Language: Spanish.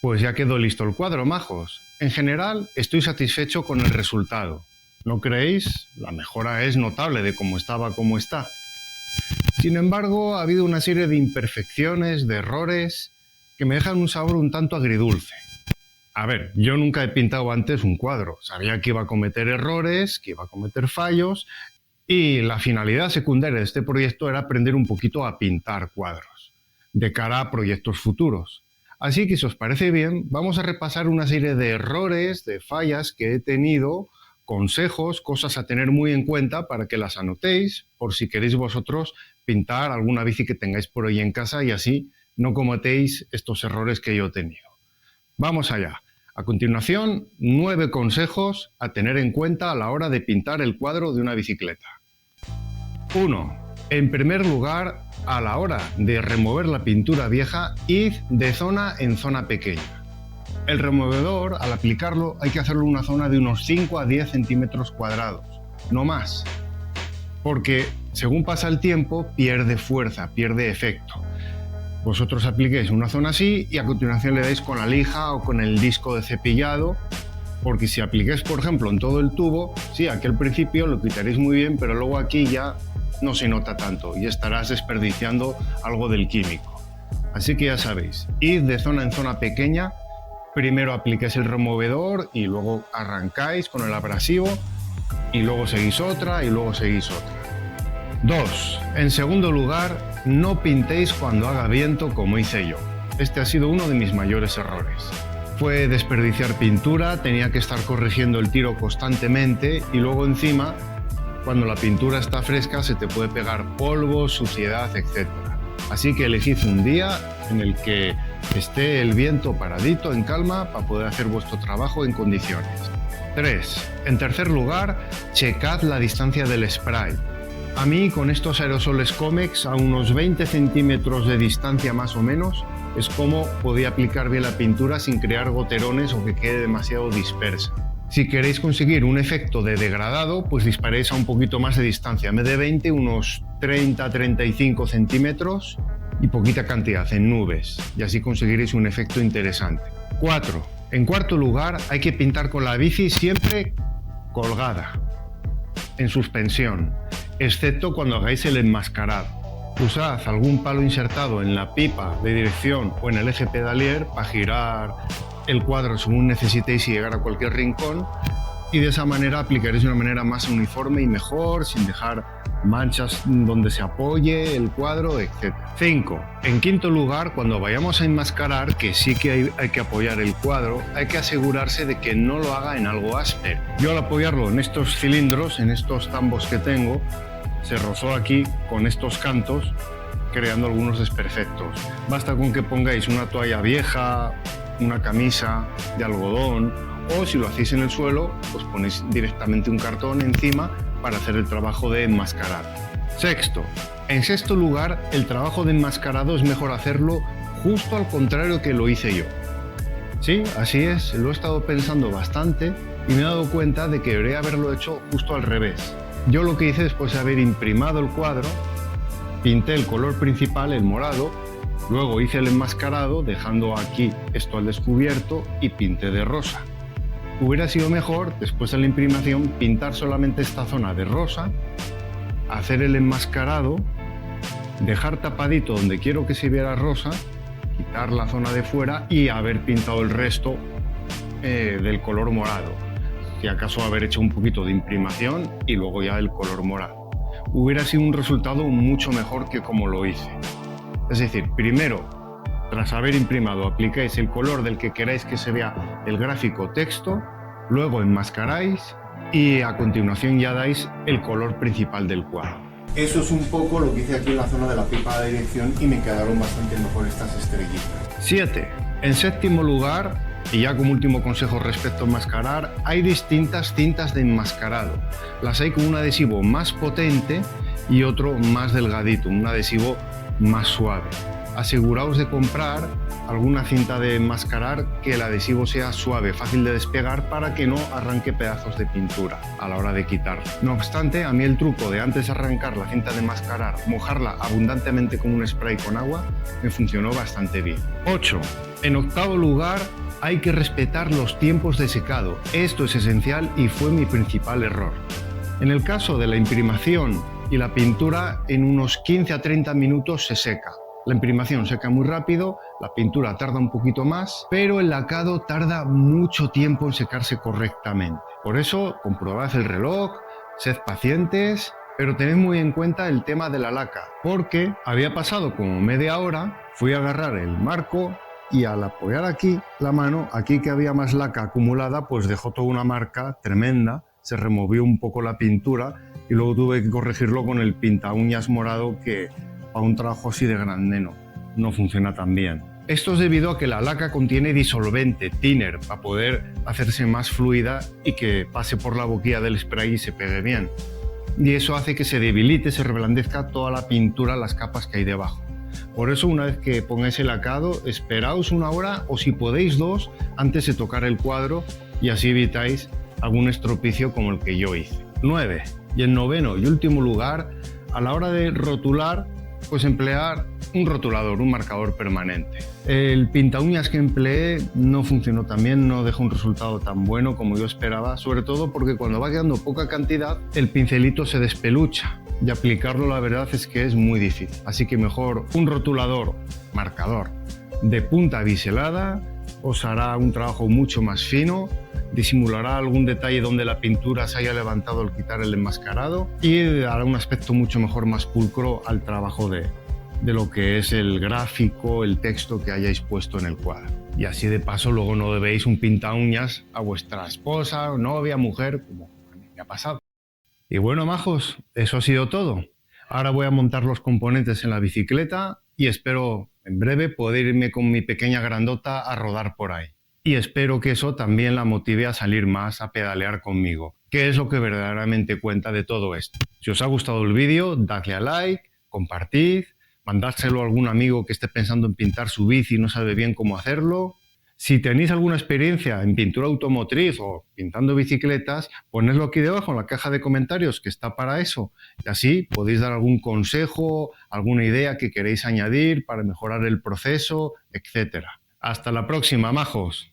Pues ya quedó listo el cuadro, majos. En general, estoy satisfecho con el resultado. ¿No creéis? La mejora es notable de cómo estaba a cómo está. Sin embargo, ha habido una serie de imperfecciones, de errores, que me dejan un sabor un tanto agridulce. A ver, yo nunca he pintado antes un cuadro. Sabía que iba a cometer errores, que iba a cometer fallos, y la finalidad secundaria de este proyecto era aprender un poquito a pintar cuadros, de cara a proyectos futuros. Así que si os parece bien, vamos a repasar una serie de errores, de fallas que he tenido, consejos, cosas a tener muy en cuenta para que las anotéis, por si queréis vosotros pintar alguna bici que tengáis por ahí en casa y así no cometéis estos errores que yo he tenido. Vamos allá. A continuación, 9 consejos a tener en cuenta a la hora de pintar el cuadro de una bicicleta. 1. En primer lugar, a la hora de remover la pintura vieja, id de zona en zona pequeña. El removedor, al aplicarlo, hay que hacerlo en una zona de unos 5 a 10 centímetros cuadrados, no más, porque según pasa el tiempo pierde fuerza, pierde efecto. Vosotros apliquéis una zona así y a continuación le dais con la lija o con el disco de cepillado, porque si apliquéis, por ejemplo, en todo el tubo, sí, aquí al principio lo quitaréis muy bien, pero luego aquí ya no se nota tanto y estarás desperdiciando algo del químico. Así que ya sabéis, id de zona en zona pequeña, primero apliquéis el removedor y luego arrancáis con el abrasivo y luego seguís otra y luego seguís otra. 2. En segundo lugar, no pintéis cuando haga viento como hice yo. Este ha sido uno de mis mayores errores. Fue desperdiciar pintura, tenía que estar corrigiendo el tiro constantemente y luego encima, cuando la pintura está fresca, se te puede pegar polvo, suciedad, etc. Así que elegid un día en el que esté el viento paradito, en calma, para poder hacer vuestro trabajo en condiciones. 3. En tercer lugar, checad la distancia del spray. A mí, con estos aerosoles Comex, a unos 20 centímetros de distancia más o menos, es como podía aplicar bien la pintura sin crear goterones o que quede demasiado dispersa. Si queréis conseguir un efecto de degradado, pues disparéis a un poquito más de distancia. En vez de 20, unos 30-35 centímetros y poquita cantidad en nubes. Y así conseguiréis un efecto interesante. 4. En cuarto lugar, hay que pintar con la bici siempre colgada, en suspensión, excepto cuando hagáis el enmascarado. Usad algún palo insertado en la pipa de dirección o en el eje pedalier para girar el cuadro según necesitéis y llegar a cualquier rincón, y de esa manera aplicaréis de una manera más uniforme y mejor, sin dejar manchas donde se apoye el cuadro, etc. 5. En quinto lugar, cuando vayamos a enmascarar, que sí que hay que apoyar el cuadro, hay que asegurarse de que no lo haga en algo áspero. Yo al apoyarlo en estos cilindros, en estos tambos que tengo, se rozó aquí con estos cantos, creando algunos desperfectos. Basta con que pongáis una toalla vieja, una camisa de algodón, o si lo hacéis en el suelo, pues ponéis directamente un cartón encima para hacer el trabajo de enmascarar. 6. En sexto lugar, el trabajo de enmascarado es mejor hacerlo justo al contrario que lo hice yo. Sí, así es, lo he estado pensando bastante y me he dado cuenta de que debería haberlo hecho justo al revés. Yo lo que hice después de haber imprimado el cuadro, pinté el color principal, el morado, luego hice el enmascarado dejando aquí esto al descubierto y pinté de rosa. Hubiera sido mejor, después de la imprimación, pintar solamente esta zona de rosa, hacer el enmascarado, dejar tapadito donde quiero que se viera rosa, quitar la zona de fuera y haber pintado el resto del color morado. Si acaso haber hecho un poquito de imprimación y luego ya el color morado. Hubiera sido un resultado mucho mejor que como lo hice. Es decir, primero, tras haber imprimado, aplicáis el color del que queráis que se vea el gráfico texto, luego enmascaráis y a continuación ya dais el color principal del cuadro. Eso es un poco lo que hice aquí en la zona de la pipa de dirección y me quedaron bastante mejor estas estrellitas. 7. En séptimo lugar, y ya como último consejo respecto a enmascarar, hay distintas cintas de enmascarado. Las hay con un adhesivo más potente y otro más delgadito, un adhesivo más suave. Aseguraos de comprar alguna cinta de enmascarar que el adhesivo sea suave, fácil de despegar para que no arranque pedazos de pintura a la hora de quitar. No obstante, a mí el truco de antes de arrancar la cinta de enmascarar, mojarla abundantemente con un spray con agua, me funcionó bastante bien. 8. En octavo lugar, hay que respetar los tiempos de secado. Esto es esencial y fue mi principal error. En el caso de la imprimación y la pintura, en unos 15 a 30 minutos se seca. La imprimación seca muy rápido, la pintura tarda un poquito más, pero el lacado tarda mucho tiempo en secarse correctamente. Por eso, comprobad el reloj, sed pacientes, pero tened muy en cuenta el tema de la laca, porque había pasado como media hora, fui a agarrar el marco y al apoyar aquí la mano, aquí que había más laca acumulada, pues dejó toda una marca tremenda, se removió un poco la pintura y luego tuve que corregirlo con el pinta uñas morado que para un trabajo así de grande no funciona tan bien. Esto es debido a que la laca contiene disolvente, thinner, para poder hacerse más fluida y que pase por la boquilla del spray y se pegue bien. Y eso hace que se debilite, se reblandezca toda la pintura, las capas que hay debajo. Por eso, una vez que pongáis el lacado, esperaos una hora o si podéis 2 antes de tocar el cuadro y así evitáis algún estropicio como el que yo hice. 9. Y en noveno y último lugar, a la hora de rotular, pues emplear un rotulador, un marcador permanente. El pinta uñas que empleé no funcionó tan bien, no dejó un resultado tan bueno como yo esperaba, sobre todo porque cuando va quedando poca cantidad, el pincelito se despelucha y aplicarlo la verdad es que es muy difícil. Así que mejor un rotulador, marcador de punta biselada, os hará un trabajo mucho más fino, disimulará algún detalle donde la pintura se haya levantado al quitar el enmascarado y dará un aspecto mucho mejor, más pulcro al trabajo de lo que es el gráfico, el texto que hayáis puesto en el cuadro. Y así de paso luego no debéis un pinta uñas a vuestra esposa, novia, mujer, como a mí me ha pasado. Y bueno, majos, eso ha sido todo. Ahora voy a montar los componentes en la bicicleta y espero en breve poder irme con mi pequeña grandota a rodar por ahí. Y espero que eso también la motive a salir más a pedalear conmigo, que es lo que verdaderamente cuenta de todo esto. Si os ha gustado el vídeo, dadle a like, compartid, mandárselo a algún amigo que esté pensando en pintar su bici y no sabe bien cómo hacerlo. Si tenéis alguna experiencia en pintura automotriz o pintando bicicletas, ponedlo aquí debajo en la caja de comentarios, que está para eso. Y así podéis dar algún consejo, alguna idea que queréis añadir para mejorar el proceso, etc. Hasta la próxima, majos.